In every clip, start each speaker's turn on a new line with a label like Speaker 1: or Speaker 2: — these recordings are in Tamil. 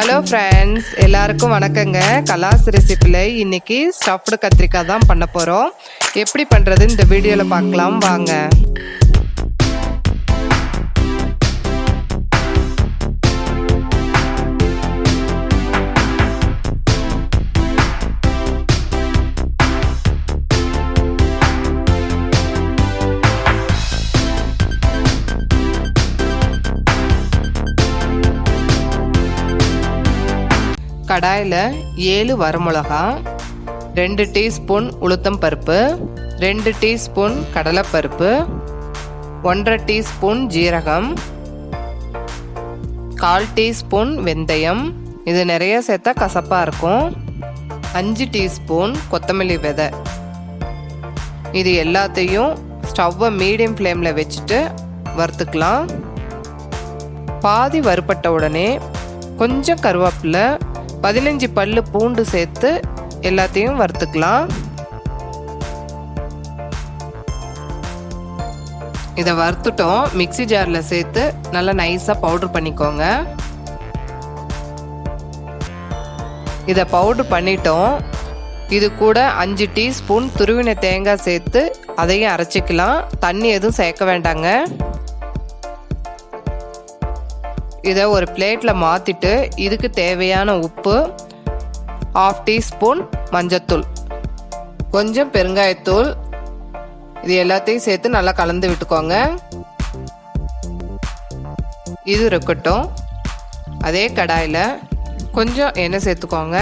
Speaker 1: ஹலோ ஃப்ரெண்ட்ஸ், எல்லாருக்கும் வணக்கங்க. கலாஸ் ரெசிபியில் இன்னைக்கு ஸ்டஃப்டு கத்திரிக்காய் தான் பண்ண போகிறோம். எப்படி பண்ணுறது இந்த வீடியோவில் பார்க்கலாம் வாங்க. கடாயில் 7 வரமிளகா, 2 டீஸ்பூன் உளுத்தம் பருப்பு, 2 டீஸ்பூன் கடலைப்பருப்பு, 1/2 டீஸ்பூன் ஜீரகம், 1/4 டீஸ்பூன் வெந்தயம், இது நிறைய சேர்த்தா கசப்பாக இருக்கும், 5 டீஸ்பூன் கொத்தமல்லி விதை. இது எல்லாத்தையும் ஸ்டவ்வை மீடியம் ஃப்ளேமில் வச்சுட்டு வறுத்துக்கலாம். பாதி வறுப்பட்ட உடனே கொஞ்சம் கருவேப்பிலை, 15 பல்லு பூண்டு சேர்த்து எல்லாத்தையும் வறுத்துக்கலாம். இதை வறுத்துட்டோம். மிக்ஸி ஜாரில் சேர்த்து நல்லா நைஸாக பவுடர் பண்ணிக்கோங்க. இதை பவுடர் பண்ணிட்டோம். இது கூட 5 டீஸ்பூன் துருவின தேங்காய் சேர்த்து அதையும் அரைச்சிக்கலாம். தண்ணி எதுவும் சேர்க்க வேண்டாங்க. இதை ஒரு பிளேட்டில் மாற்றிட்டு இதுக்கு தேவையான உப்பு, 1/2 டீஸ்பூன் மஞ்சத்தூள், கொஞ்சம் பெருங்காயத்தூள், இது எல்லாத்தையும் சேர்த்து நல்லா கலந்து விட்டுக்கோங்க. இது இருக்கட்டும். அதே கடாயில் கொஞ்சம் எண்ணெய் சேர்த்துக்கோங்க.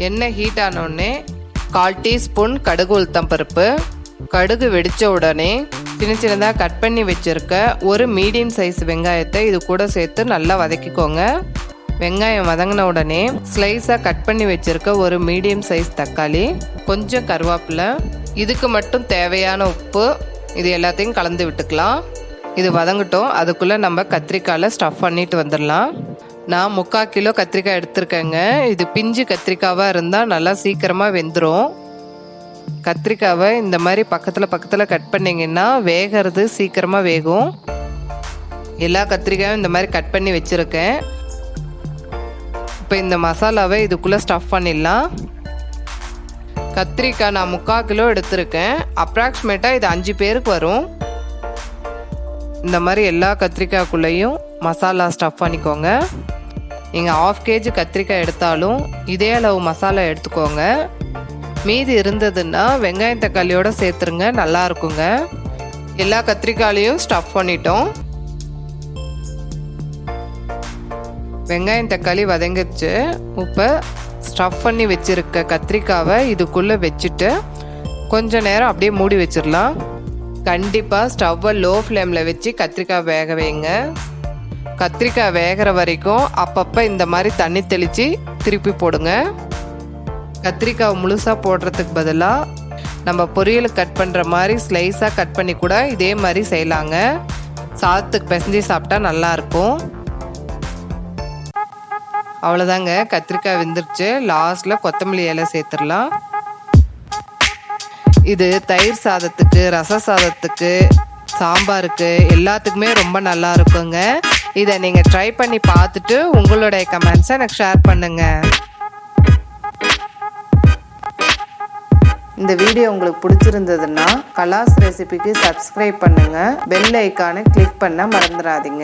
Speaker 1: எண்ணெய் ஹீட் ஆனோடனே 1/4 டீஸ்பூன் கடுகு உளுத்தம் பருப்பு. கடுகு வெடித்த உடனே சின்ன சின்னதாக கட் பண்ணி வச்சுருக்க ஒரு மீடியம் சைஸ் வெங்காயத்தை இது கூட சேர்த்து நல்லா வதக்கிக்கோங்க. வெங்காயம் வதங்கின உடனே ஸ்லைஸாக கட் பண்ணி வச்சுருக்க ஒரு மீடியம் சைஸ் தக்காளி, கொஞ்சம் கருவேப்பிலை, இதுக்கு மட்டும் தேவையான உப்பு, இது எல்லாத்தையும் கலந்து விட்டுக்கலாம். இது வதங்கட்டும். அதுக்குள்ளே நம்ம கத்திரிக்காயில் ஸ்டஃப் பண்ணிட்டு வந்துடலாம். நான் 3/4 கிலோ கத்திரிக்காய் எடுத்திருக்கேங்க. இது பிஞ்சு கத்திரிக்காவாக இருந்தால் நல்லா சீக்கிரமாக வெந்துடும். கத்திரிக்காவை இந்த மாதிரி பக்கத்தில் கட் பண்ணிங்கன்னா வேகிறது சீக்கிரமாக வேகும். எல்லா கத்திரிக்காயும் இந்த மாதிரி கட் பண்ணி வச்சுருக்கேன். இப்போ இந்த மசாலாவை இதுக்குள்ளே ஸ்டஃப் பண்ணிடலாம். கத்திரிக்காய் நான் 3/4 கிலோ எடுத்திருக்கேன். அப்ராக்சிமேட்டாக இது 5 பேருக்கு வரும். இந்த மாதிரி எல்லா கத்திரிக்காய்க்குள்ளேயும் மசாலா ஸ்டஃப் பண்ணிக்கோங்க. நீங்கள் 1/2 kg கத்திரிக்காய் எடுத்தாலும் இதே அளவு மசாலா எடுத்துக்கோங்க. மீதி இருந்ததுன்னா வெங்காயம் தக்காளியோட சேர்த்துருங்க, நல்லா இருக்குங்க. எல்லா கத்திரிக்காயையும் ஸ்டஃப் பண்ணிட்டோம். வெங்காயம் தக்காளி வதங்கிடுச்சு. இப்போ ஸ்டஃப் பண்ணி வச்சிருக்க கத்திரிக்காவை இதுக்குள்ளே வச்சுட்டு கொஞ்ச நேரம் அப்படியே மூடி வச்சிடலாம். கண்டிப்பாக ஸ்டவ்வை லோ ஃப்ளேமில் வச்சு கத்திரிக்காய் வேக வைங்க. கத்திரிக்காய் வேகிற வரைக்கும் அப்பப்போ இந்த மாதிரி தண்ணி தெளித்து திருப்பி போடுங்க. கத்திரிக்காய் முழுசாக போடுறதுக்கு பதிலாக நம்ம பொரியலுக்கு கட் பண்ணுற மாதிரி ஸ்லைஸாக கட் பண்ணி கூட இதே மாதிரி செய்யலாங்க. சாதத்துக்கு பிசைஞ்சு சாப்பிட்டா நல்லாயிருக்கும். அவ்வளோதாங்க, கத்திரிக்காய் வெந்துருச்சு. லாஸ்ட்டில் கொத்தமல்லி இலை சேர்த்துடலாம். இது தயிர் சாதத்துக்கு, ரச சாதத்துக்கு, சாம்பாருக்கு எல்லாத்துக்குமே ரொம்ப நல்லா இருக்குங்க. இதை நீங்கள் ட்ரை பண்ணி பார்த்துட்டு உங்களுடைய கமெண்ட்ஸை எனக்கு ஷேர் பண்ணுங்கள். இந்த வீடியோ உங்களுக்கு பிடிச்சிருந்ததுன்னா கலாஸ் ரெசிபிக்கு சப்ஸ்கிரைப் பண்ணுங்கள். பெல் ஐக்கானை கிளிக் பண்ண மறந்துடாதீங்க.